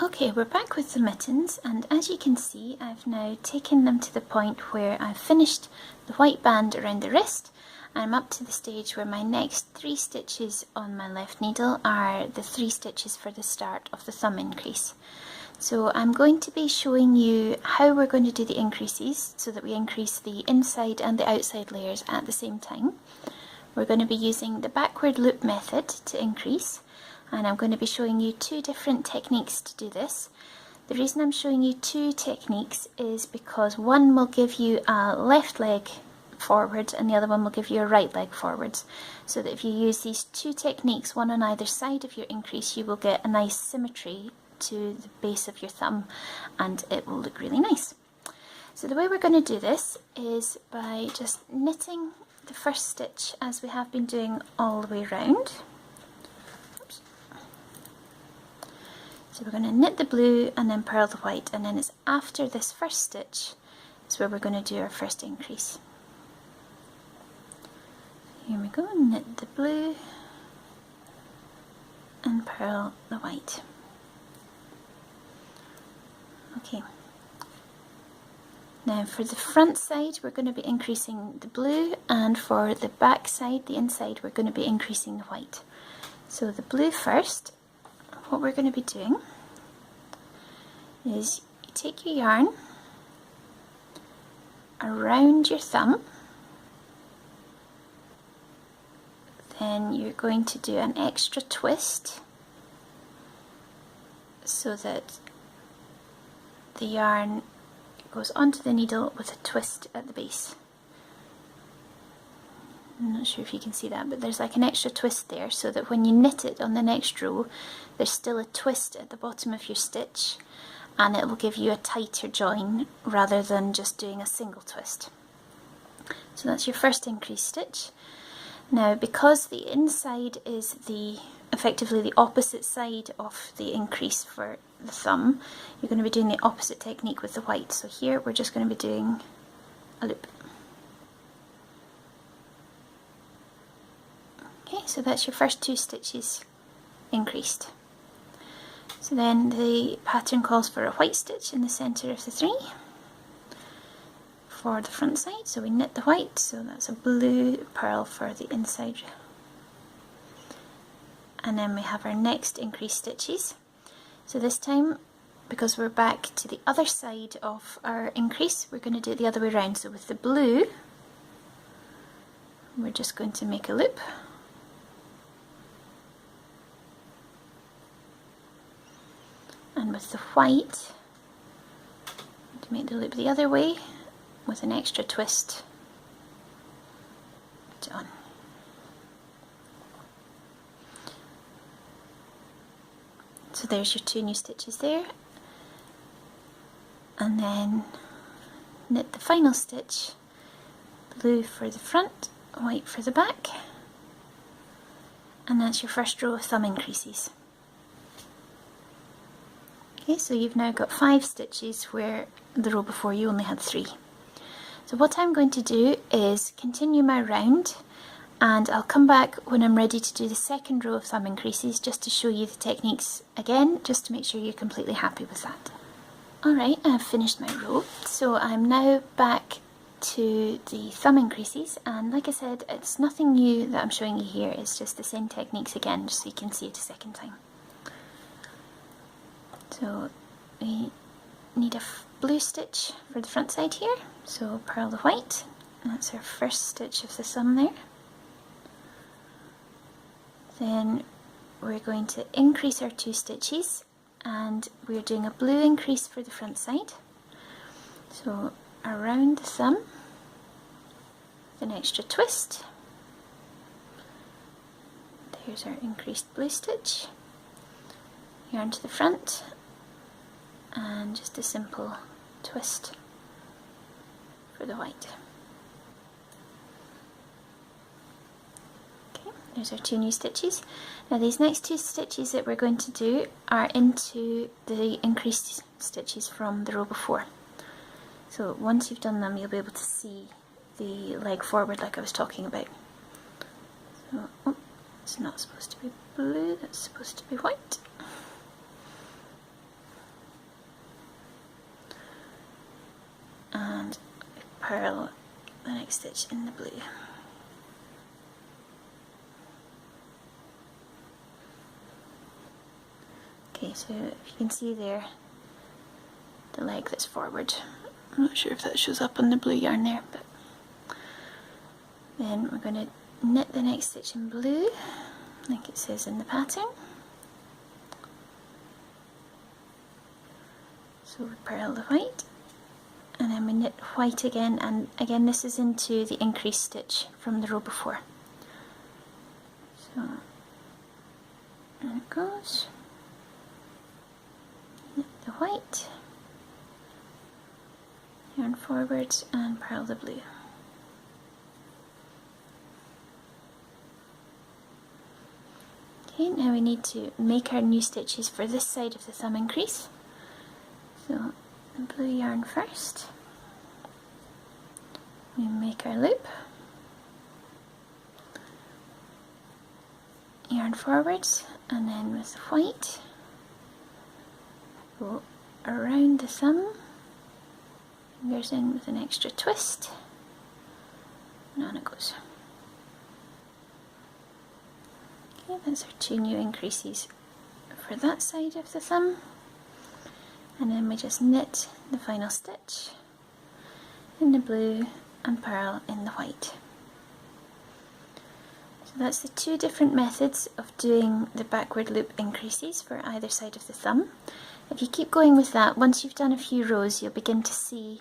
Okay, we're back with the mittens, and as you can see, I've now taken them to the point where I've finished the white band around the wrist. I'm up to the stage where my next 3 stitches on my left needle are the 3 stitches for the start of the thumb increase. So I'm going to be showing you how we're going to do the increases so that we increase the inside and the outside layers at the same time. We're going to be using the backward loop method to increase, and I'm going to be showing you 2 different techniques to do this. The reason I'm showing you 2 techniques is because one will give you a left leg forward and the other one will give you a right leg forwards. So that if you use these 2 techniques, one on either side of your increase, you will get a nice symmetry to the base of your thumb and it will look really nice. So the way we're going to do this is by just knitting the first stitch as we have been doing all the way around. So we're going to knit the blue and then purl the white, and then it's after this first stitch is where we're going to do our first increase. Here we go, knit the blue and purl the white. Okay. Now for the front side we're going to be increasing the blue, and for the back side, the inside, we're going to be increasing the white. So the blue first. What we're going to be doing is you take your yarn around your thumb, then you're going to do an extra twist so that the yarn goes onto the needle with a twist at the base. I'm not sure if you can see that, but there's like an extra twist there so that when you knit it on the next row, there's still a twist at the bottom of your stitch and it will give you a tighter join rather than just doing a single twist. So that's your first increase stitch. Now because the inside is effectively the opposite side of the increase for the thumb, you're going to be doing the opposite technique with the white. So here we're just going to be doing a loop. Okay, so that's your first 2 stitches increased. So then the pattern calls for a white stitch in the centre of the 3 for the front side. So we knit the white, so that's a blue purl for the inside. And then we have our next increase stitches. So this time, because we're back to the other side of our increase, we're going to do it the other way around. So with the blue, we're just going to make a loop. And with the white, to make the loop the other way with an extra twist on. So there's your 2 new stitches there, and then knit the final stitch, blue for the front, white for the back, and that's your first row of thumb increases. Okay, so you've now got 5 stitches where the row before you only had 3. So what I'm going to do is continue my round, and I'll come back when I'm ready to do the second row of thumb increases just to show you the techniques again, just to make sure you're completely happy with that. Alright, I've finished my row, so I'm now back to the thumb increases, and like I said, it's nothing new that I'm showing you here, it's just the same techniques again, just so you can see it a second time. So we need a blue stitch for the front side here, so purl the white, and that's our first stitch of the thumb there. Then we're going to increase our 2 stitches, and we're doing a blue increase for the front side. So around the thumb with an extra twist. There's our increased blue stitch. Yarn to the front, and just a simple twist for the white. Okay, there's our 2 new stitches. Now these next 2 stitches that we're going to do are into the increased stitches from the row before. So once you've done them, you'll be able to see the leg forward like I was talking about. So, oh, it's not supposed to be blue, that's supposed to be white. purl the next stitch in the blue. Okay, so if you can see there, the leg that's forward. I'm not sure if that shows up on the blue yarn there, but then we're going to knit the next stitch in blue, like it says in the pattern. So we purl the white, and then we knit white again, and again this is into the increased stitch from the row before. So there it goes. Knit the white, yarn forwards and purl the blue. Okay, now we need to make our new stitches for this side of the thumb increase. So the blue yarn first, we make our loop, yarn forwards, and then with the white go around the thumb, fingers in with an extra twist, and on it goes. Okay, that's our two new increases for that side of the thumb. And then we just knit the final stitch in the blue and purl in the white. So that's the two different methods of doing the backward loop increases for either side of the thumb. If you keep going with that, once you've done a few rows, you'll begin to see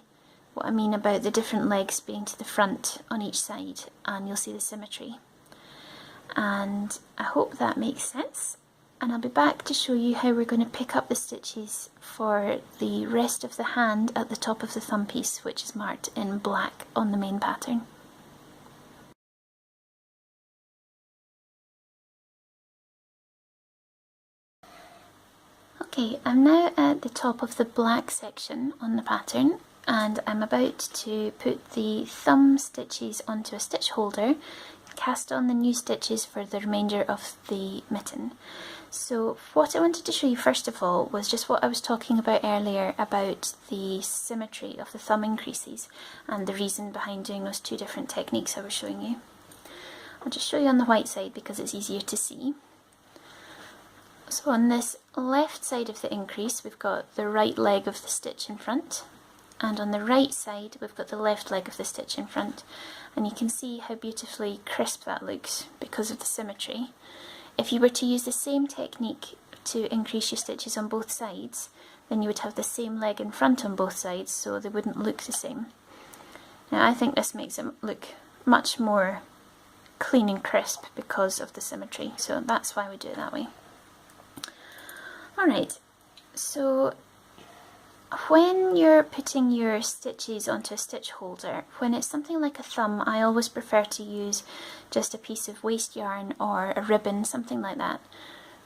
what I mean about the different legs being to the front on each side, and you'll see the symmetry. And I hope that makes sense. And I'll be back to show you how we're going to pick up the stitches for the rest of the hand at the top of the thumb piece, which is marked in black on the main pattern. Okay, I'm now at the top of the black section on the pattern, and I'm about to put the thumb stitches onto a stitch holder, cast on the new stitches for the remainder of the mitten. So what I wanted to show you first of all was just what I was talking about earlier about the symmetry of the thumb increases and the reason behind doing those two different techniques I was showing you. I'll just show you on the white side because it's easier to see. So on this left side of the increase we've got the right leg of the stitch in front, and on the right side we've got the left leg of the stitch in front, and you can see how beautifully crisp that looks because of the symmetry. If you were to use the same technique to increase your stitches on both sides, then you would have the same leg in front on both sides, so they wouldn't look the same. Now I think this makes it look much more clean and crisp because of the symmetry, so that's why we do it that way. Alright, so when you're putting your stitches onto a stitch holder, when it's something like a thumb, I always prefer to use just a piece of waste yarn or a ribbon, something like that,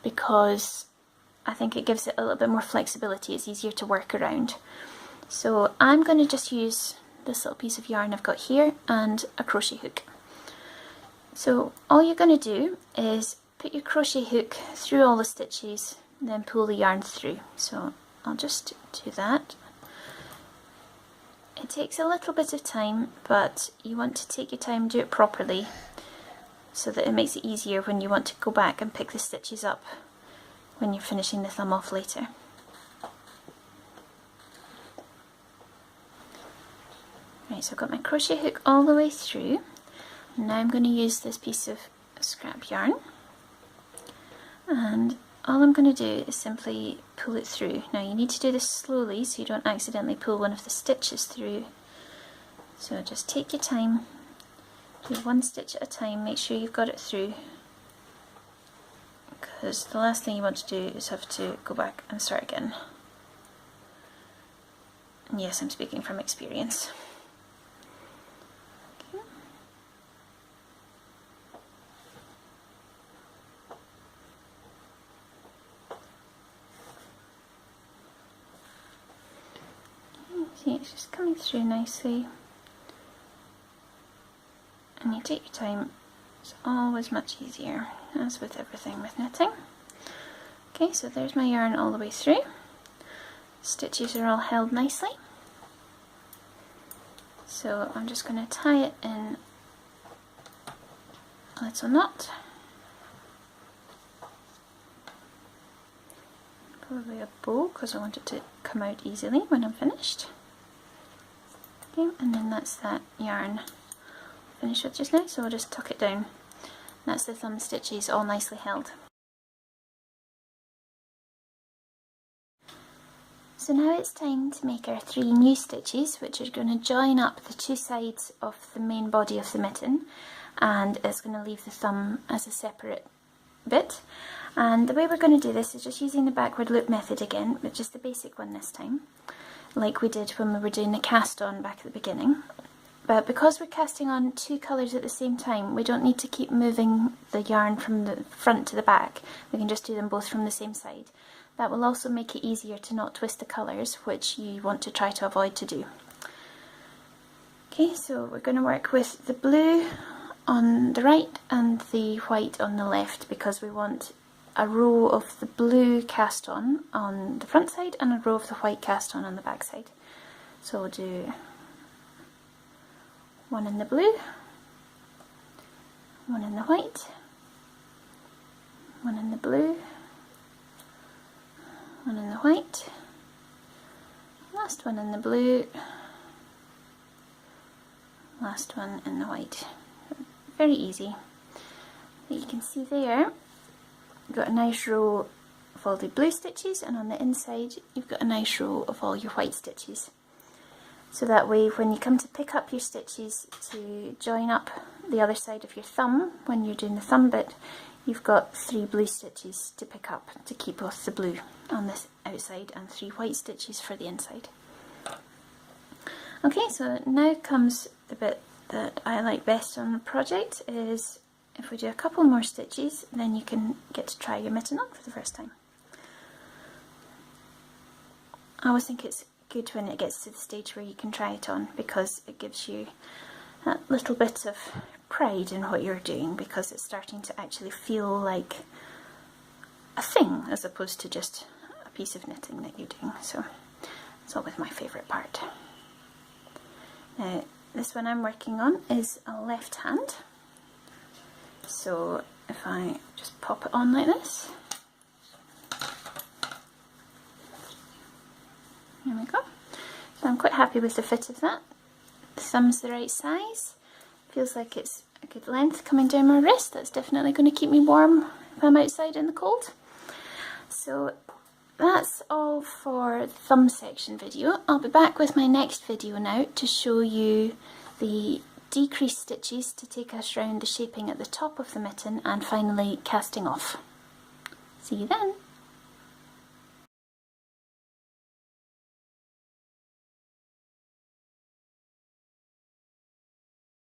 because I think it gives it a little bit more flexibility, it's easier to work around. So I'm going to just use this little piece of yarn I've got here and a crochet hook. So all you're going to do is put your crochet hook through all the stitches, then pull the yarn through. So I'll just do that. It takes a little bit of time, but you want to take your time, do it properly, so that it makes it easier when you want to go back and pick the stitches up when you're finishing the thumb off later. Right, so I've got my crochet hook all the way through. Now I'm going to use this piece of scrap yarn, and all I'm going to do is simply pull it through. Now you need to do this slowly so you don't accidentally pull one of the stitches through. So just take your time, do one stitch at a time, make sure you've got it through, because the last thing you want to do is have to go back and start again. And yes, I'm speaking from experience. Okay. See, it's just coming through nicely, and you take your time. It's always much easier, as with everything with knitting. Okay, so there's my yarn all the way through. Stitches are all held nicely. So I'm just going to tie it in a little knot. Probably a bow because I want it to come out easily when I'm finished. Okay, and then that's that yarn finished with just now, so I'll just tuck it down. That's the thumb stitches all nicely held. So now it's time to make our 3 new stitches, which are going to join up the 2 sides of the main body of the mitten, and it's going to leave the thumb as a separate bit. And the way we're going to do this is just using the backward loop method again, but just the basic one this time, like we did when we were doing the cast on back at the beginning. But because we're casting on 2 colours at the same time, we don't need to keep moving the yarn from the front to the back. We can just do them both from the same side. That will also make it easier to not twist the colours, which you want to try to avoid to do. Okay, so we're going to work with the blue on the right and the white on the left, because we want a row of the blue cast on the front side and a row of the white cast on the back side. So we'll do one in the blue, one in the white, one in the blue, one in the white, last one in the blue, last one in the white. Very easy. You can see there, you've got a nice row of all the blue stitches, and on the inside you've got a nice row of all your white stitches. So that way when you come to pick up your stitches to join up the other side of your thumb, when you're doing the thumb bit, you've got 3 blue stitches to pick up to keep both the blue on this outside and 3 white stitches for the inside. Okay, so now comes the bit that I like best on the project, is if we do a couple more stitches, then you can get to try your mitten on for the first time. I always think it's good when it gets to the stage where you can try it on, because it gives you that little bit of pride in what you're doing, because it's starting to actually feel like a thing as opposed to just a piece of knitting that you're doing. So it's always my favourite part. Now this one I'm working on is a left hand, so if I just pop it on like this, there we go. So I'm quite happy with the fit of that. The thumb's the right size, feels like it's a good length coming down my wrist. That's definitely going to keep me warm if I'm outside in the cold. So that's all for the thumb section video. I'll be back with my next video now to show you the decreased stitches to take us round the shaping at the top of the mitten, and finally casting off. See you then!